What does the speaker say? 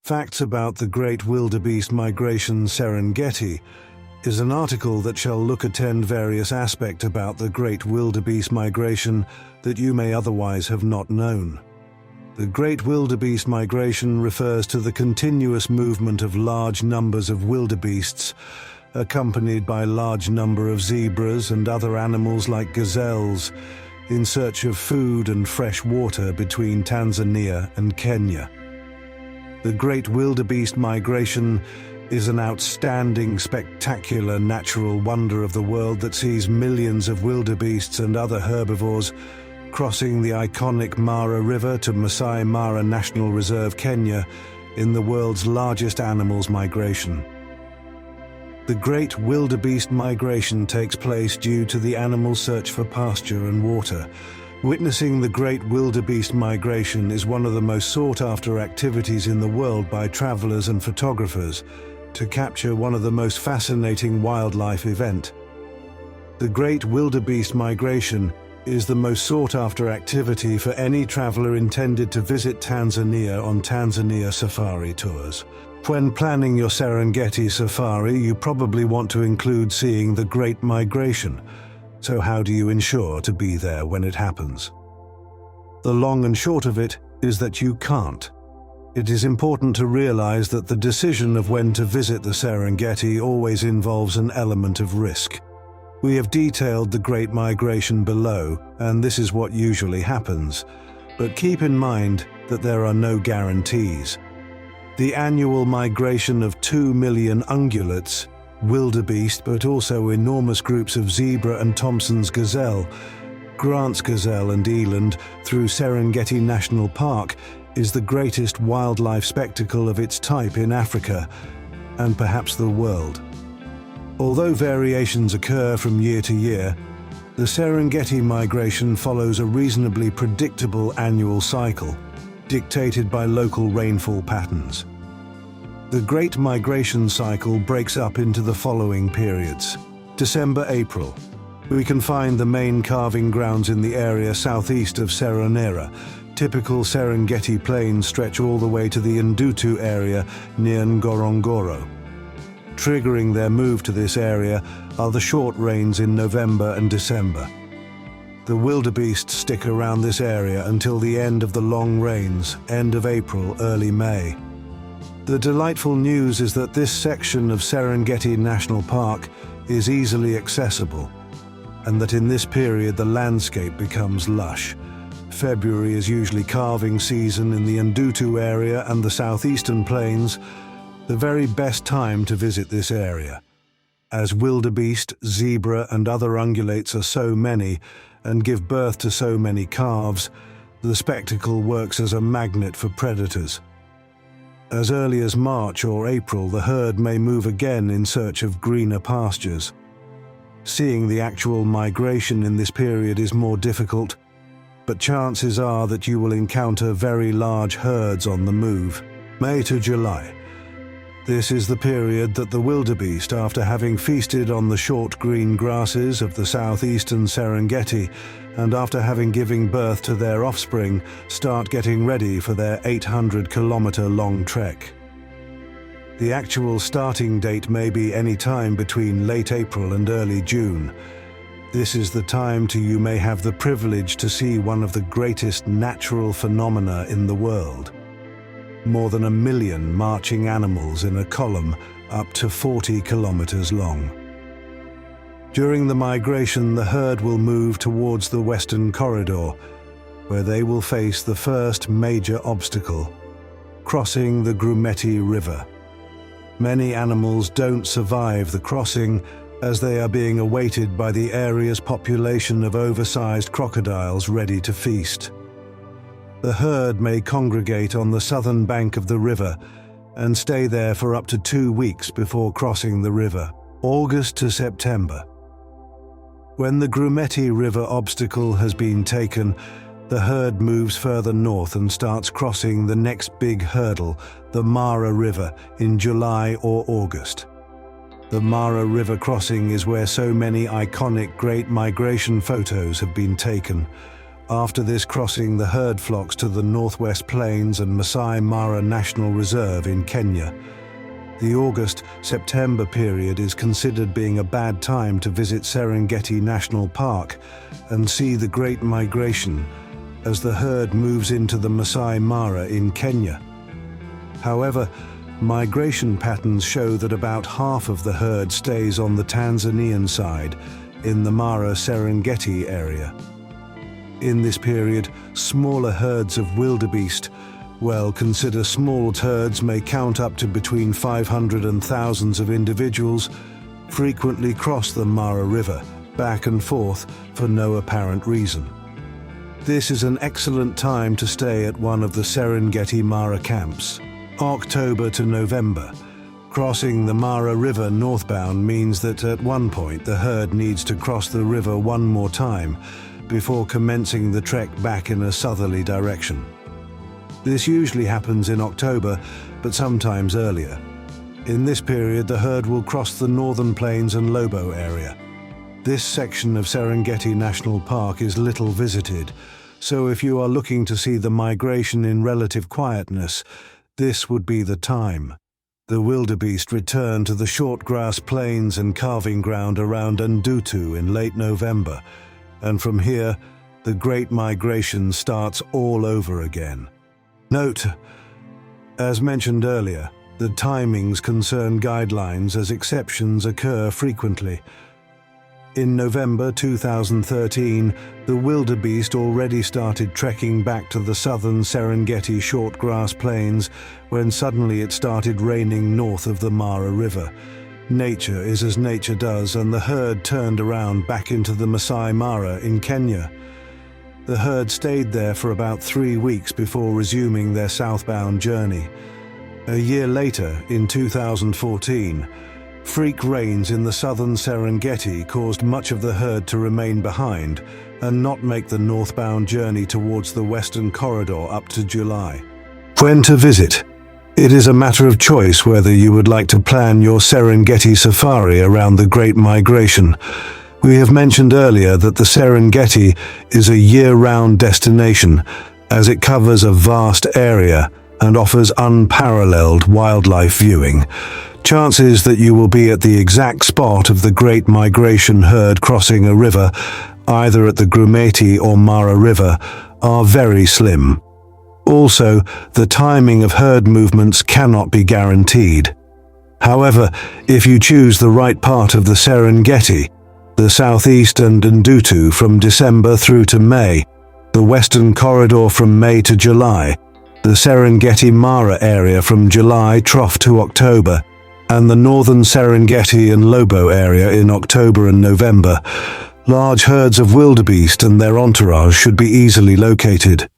Facts about the Great Wildebeest Migration Serengeti is an article that shall attend various aspects about the Great Wildebeest Migration that you may otherwise have not known. The Great Wildebeest Migration refers to the continuous movement of large numbers of wildebeests, accompanied by large number of zebras and other animals like gazelles, in search of food and fresh water between Tanzania and Kenya. The Great Wildebeest Migration is an outstanding, spectacular natural wonder of the world that sees millions of wildebeests and other herbivores crossing the iconic Mara River to Masai Mara National Reserve, Kenya, in the world's largest animals migration. The Great Wildebeest Migration takes place due to the animals' search for pasture and water. Witnessing the Great Wildebeest Migration is one of the most sought-after activities in the world by travelers and photographers to capture one of the most fascinating wildlife events. The Great Wildebeest Migration is the most sought-after activity for any traveler intended to visit Tanzania on Tanzania safari tours. When planning your Serengeti safari, you probably want to include seeing the Great Migration. So how do you ensure to be there when it happens? The long and short of it is that you can't. It is important to realize that the decision of when to visit the Serengeti always involves an element of risk. We have detailed the Great Migration below, and this is what usually happens. But keep in mind that there are no guarantees. The annual migration of 2 million ungulates, wildebeest, but also enormous groups of zebra and Thompson's gazelle, Grant's gazelle and eland through Serengeti National Park is the greatest wildlife spectacle of its type in Africa and perhaps the world. Although variations occur from year to year, the Serengeti migration follows a reasonably predictable annual cycle, dictated by local rainfall patterns. The Great Migration cycle breaks up into the following periods. December-April. We can find the main calving grounds in the area southeast of Seronera. Typical Serengeti plains stretch all the way to the Ndutu area near Ngorongoro. Triggering their move to this area are the short rains in November and December. The wildebeest stick around this area until the end of the long rains, end of April, early May. The delightful news is that this section of Serengeti National Park is easily accessible, and that in this period the landscape becomes lush. February is usually calving season in the Ndutu area and the southeastern plains, the very best time to visit this area. As wildebeest, zebra and other ungulates are so many and give birth to so many calves, the spectacle works as a magnet for predators. As early as March or April, the herd may move again in search of greener pastures. Seeing the actual migration in this period is more difficult, but chances are that you will encounter very large herds on the move. May to July. This is the period that the wildebeest, after having feasted on the short green grasses of the southeastern Serengeti, and after having given birth to their offspring, start getting ready for their 800-kilometer-long trek. The actual starting date may be any time between late April and early June. This is the time you may have the privilege to see one of the greatest natural phenomena in the world. More than 1 million marching animals in a column up to 40 kilometers long. During the migration, the herd will move towards the western corridor, where they will face the first major obstacle, crossing the Grumeti River. Many animals don't survive the crossing as they are being awaited by the area's population of oversized crocodiles ready to feast. The herd may congregate on the southern bank of the river and stay there for up to 2 weeks before crossing the river, August to September. When the Grumeti River obstacle has been taken, the herd moves further north and starts crossing the next big hurdle, the Mara River, in July or August. The Mara River crossing is where so many iconic Great Migration photos have been taken. After this crossing, the herd flocks to the Northwest Plains and Masai Mara National Reserve in Kenya. The August-September period is considered being a bad time to visit Serengeti National Park and see the Great Migration as the herd moves into the Masai Mara in Kenya. However, migration patterns show that about half of the herd stays on the Tanzanian side in the Mara Serengeti area. In this period, smaller herds of wildebeest, consider small herds may count up to between 500 and thousands of individuals, frequently cross the Mara River back and forth for no apparent reason. This is an excellent time to stay at one of the Serengeti Mara camps. October to November. Crossing the Mara River northbound means that at one point the herd needs to cross the river one more time before commencing the trek back in a southerly direction. This usually happens in October, but sometimes earlier. In this period, the herd will cross the Northern Plains and Lobo area. This section of Serengeti National Park is little visited, so if you are looking to see the migration in relative quietness, this would be the time. The wildebeest return to the short grass plains and calving ground around Ndutu in late November, and from here, the Great Migration starts all over again. Note, as mentioned earlier, the timings concern guidelines as exceptions occur frequently. In November 2013, the wildebeest already started trekking back to the southern Serengeti short grass plains when suddenly it started raining north of the Mara River. Nature is as nature does, and the herd turned around back into the Masai Mara in Kenya. The herd stayed there for about 3 weeks before resuming their southbound journey. A year later, in 2014, freak rains in the southern Serengeti caused much of the herd to remain behind and not make the northbound journey towards the western corridor up to July. When to visit? It is a matter of choice whether you would like to plan your Serengeti safari around the Great Migration. We have mentioned earlier that the Serengeti is a year-round destination, as it covers a vast area and offers unparalleled wildlife viewing. Chances that you will be at the exact spot of the Great Migration herd crossing a river, either at the Grumeti or Mara River, are very slim. Also, the timing of herd movements cannot be guaranteed. However, if you choose the right part of the Serengeti, the southeast and Ndutu from December through to May, the western corridor from May to July, the Serengeti Mara area from July trough to October, and the northern Serengeti and Lobo area in October and November, large herds of wildebeest and their entourage should be easily located.